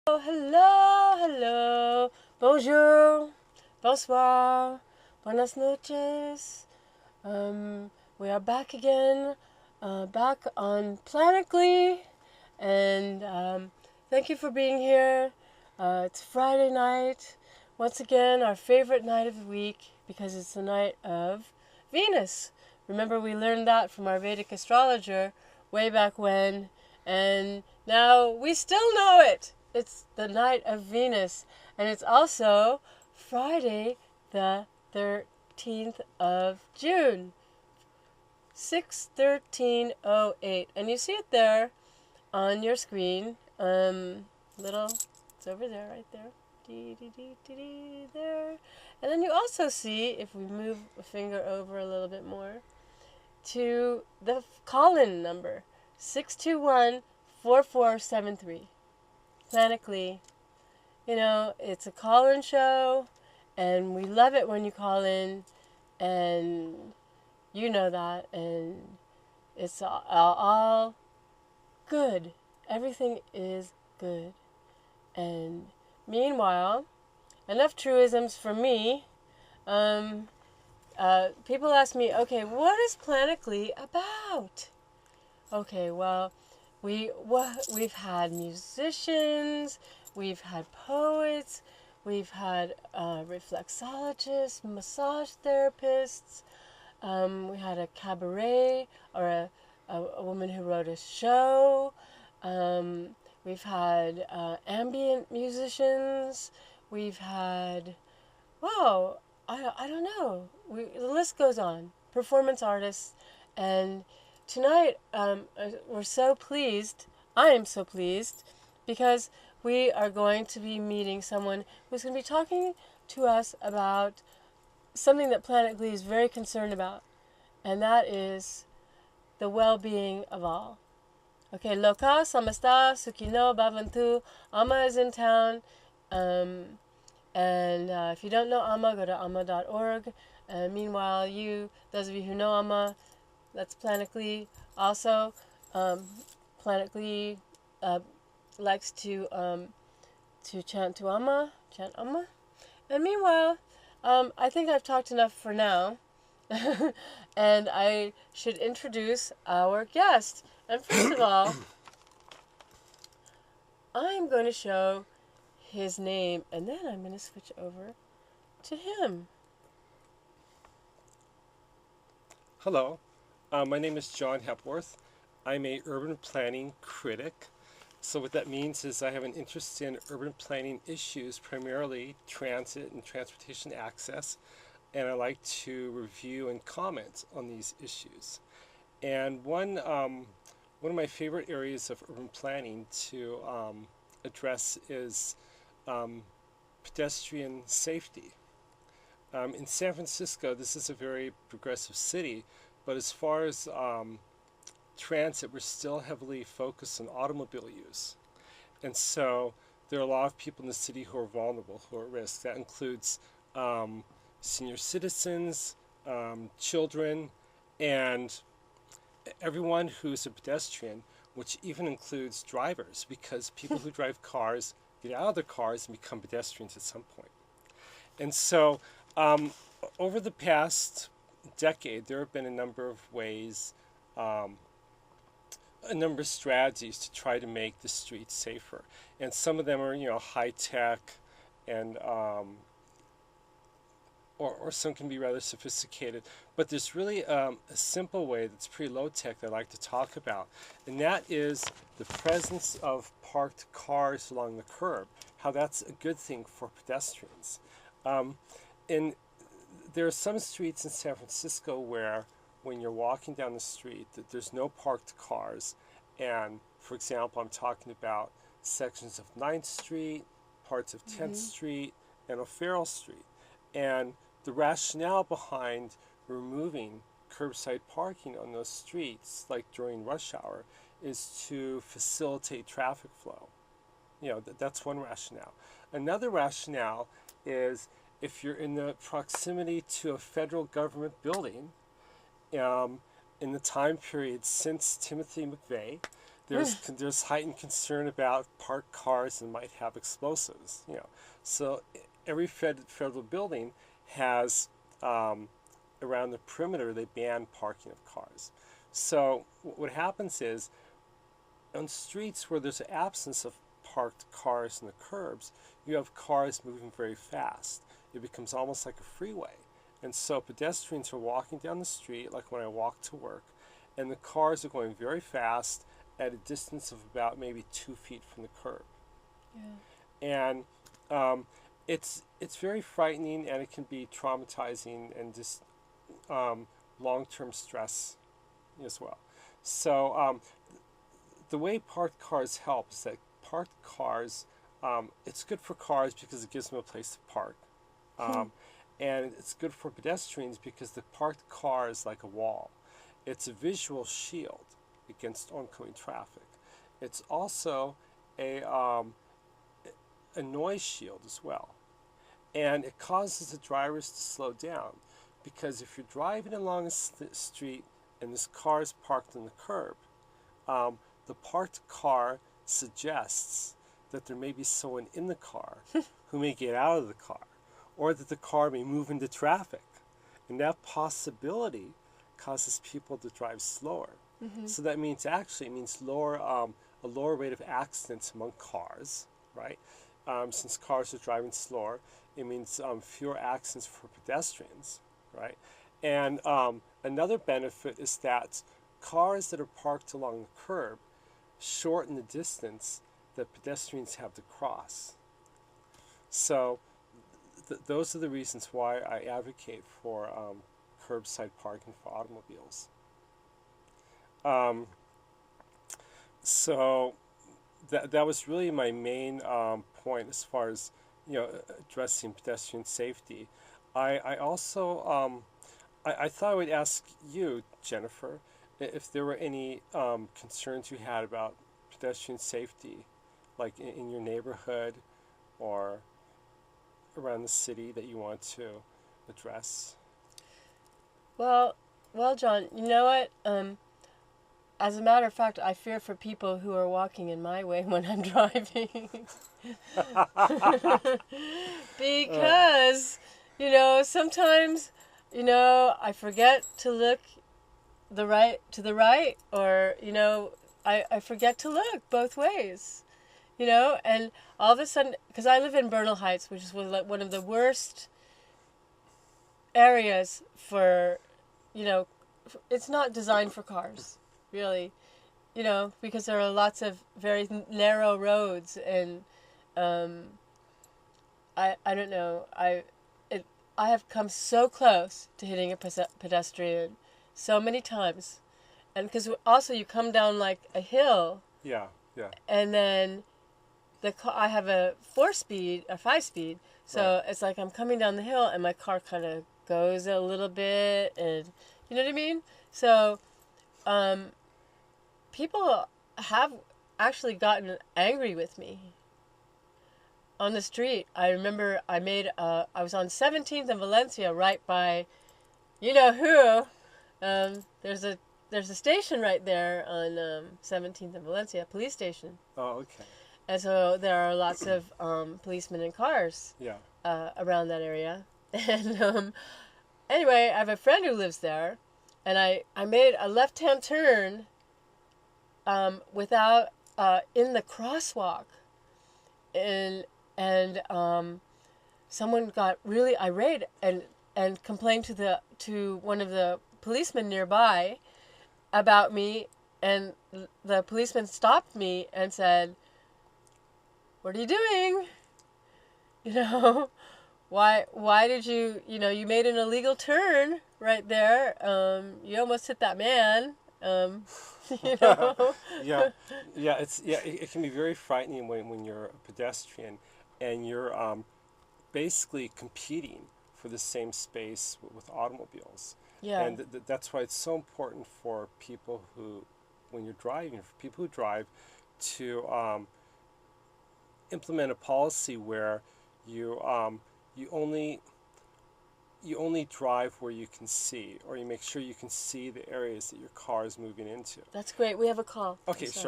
Hello, hello, bonjour, bonsoir, buenas noches. We are back again, back on Planet Glee, and thank you for being here. It's Friday night, once again our favorite night of the week because it's the night of Venus. Remember, we learned that from our Vedic astrologer way back when, and now we still know it. It's the night of Venus, and it's also Friday the 13th of June, 6/13/08, and you see it there on your screen. It's over there, right there. There. And then you also see, if we move a finger over a little bit more, to the call-in number, 621-4473. Planet Glee. You know, it's a call-in show, and we love it when you call in, and you know that, and it's all good. Everything is good. And meanwhile, enough truisms for me. People ask me, okay, what is Planet Glee about? Okay, well, we've had musicians, we've had poets, we've had reflexologists, massage therapists. We had a cabaret, or a woman who wrote a show. We've had ambient musicians. We've had, wow, I don't know. The list goes on. Performance artists. And tonight, we're so pleased, I am so pleased, because we are going to be meeting someone who's going to be talking to us about something that Planet Glee is very concerned about, and that is the well-being of all. Okay, Loka, Samasta, Sukino, Bavantu, Amma is in town, and if you don't know Amma, go to amma.org. Meanwhile, those of you who know Amma, that's Planet Glee. Also, Planet Glee likes to chant Amma. And meanwhile, I think I've talked enough for now, and I should introduce our guest. And first of all, I'm going to show his name, and then I'm going to switch over to him. Hello, my name is Jon Hepworth. I'm a urban planning critic. So what that means is I have an interest in urban planning issues, primarily transit and transportation access, and I like to review and comment on these issues. And one of my favorite areas of urban planning to address is pedestrian safety. In San Francisco, this is a very progressive city, but as far as transit, we're still heavily focused on automobile use. And so there are a lot of people in the city who are vulnerable, who are at risk. That includes senior citizens, children, and everyone who's a pedestrian, which even includes drivers, because people who drive cars get out of their cars and become pedestrians at some point. And so over the past decade, there have been a number of ways, a number of strategies to try to make the streets safer. And some of them are, high tech, and or some can be rather sophisticated. But there's really a simple way that's pretty low tech that I like to talk about, and that is the presence of parked cars along the curb. How that's a good thing for pedestrians. And there are some streets in San Francisco where, when you're walking down the street, there's no parked cars. And for example, I'm talking about sections of 9th Street, parts of 10th Street, and O'Farrell Street. And the rationale behind removing curbside parking on those streets, like during rush hour, is to facilitate traffic flow. That's one rationale. Another rationale is if you're in the proximity to a federal government building, in the time period since Timothy McVeigh, there's heightened concern about parked cars that might have explosives. So every federal building has around the perimeter they ban parking of cars. So what happens is on streets where there's an absence of parked cars in the curbs, you have cars moving very fast. It becomes almost like a freeway. And so pedestrians are walking down the street, like when I walk to work, and the cars are going very fast at a distance of about maybe 2 feet from the curb. Yeah. And it's very frightening, and it can be traumatizing and just long-term stress as well. So the way parked cars help is that parked cars, it's good for cars because it gives them a place to park. And it's good for pedestrians because the parked car is like a wall. It's a visual shield against oncoming traffic. It's also a noise shield as well. And it causes the drivers to slow down, because if you're driving along a street and this car is parked on the curb, the parked car suggests that there may be someone in the car who may get out of the car, or that the car may move into traffic. And that possibility causes people to drive slower. So that means it means a lower rate of accidents among cars, right? Since cars are driving slower, it means fewer accidents for pedestrians, right? And another benefit is that cars that are parked along the curb shorten the distance that pedestrians have to cross. So those are the reasons why I advocate for curbside parking for automobiles. So that was really my main point as far as addressing pedestrian safety. I also I thought I would ask you, Jennifer, if there were any concerns you had about pedestrian safety, like in your neighborhood or around the city, that you want to address. Well, John, you know what? As a matter of fact, I fear for people who are walking in my way when I'm driving. Because, sometimes, I forget to look to the right, or, I forget to look both ways, and all of a sudden, because I live in Bernal Heights, which is one of the worst areas for, it's not designed for cars, really, because there are lots of very narrow roads, and I don't know, I have come so close to hitting a pedestrian so many times, and because also you come down like a hill, and then I have a 5-speed, so it's like I'm coming down the hill and my car kind of goes a little bit, and you know what I mean? So people have actually gotten angry with me on the street. I remember I was on 17th and Valencia, right by, who. There's a station right there on 17th and Valencia, police station. Oh, okay. And so there are lots of policemen and cars around that area. And anyway, I have a friend who lives there, and I made a left-hand turn without in the crosswalk, and someone got really irate and complained to one of the policemen nearby about me, and the policeman stopped me and said, "What are you doing? Why did you, you made an illegal turn right there. You almost hit that man." It can be very frightening when you're a pedestrian and you're basically competing for the same space with automobiles. And that's why it's so important for people who, when you're driving, for people who drive, to implement a policy where you only drive where you can see, or you make sure you can see the areas that your car is moving into. That's great. We have a call. Okay, sure.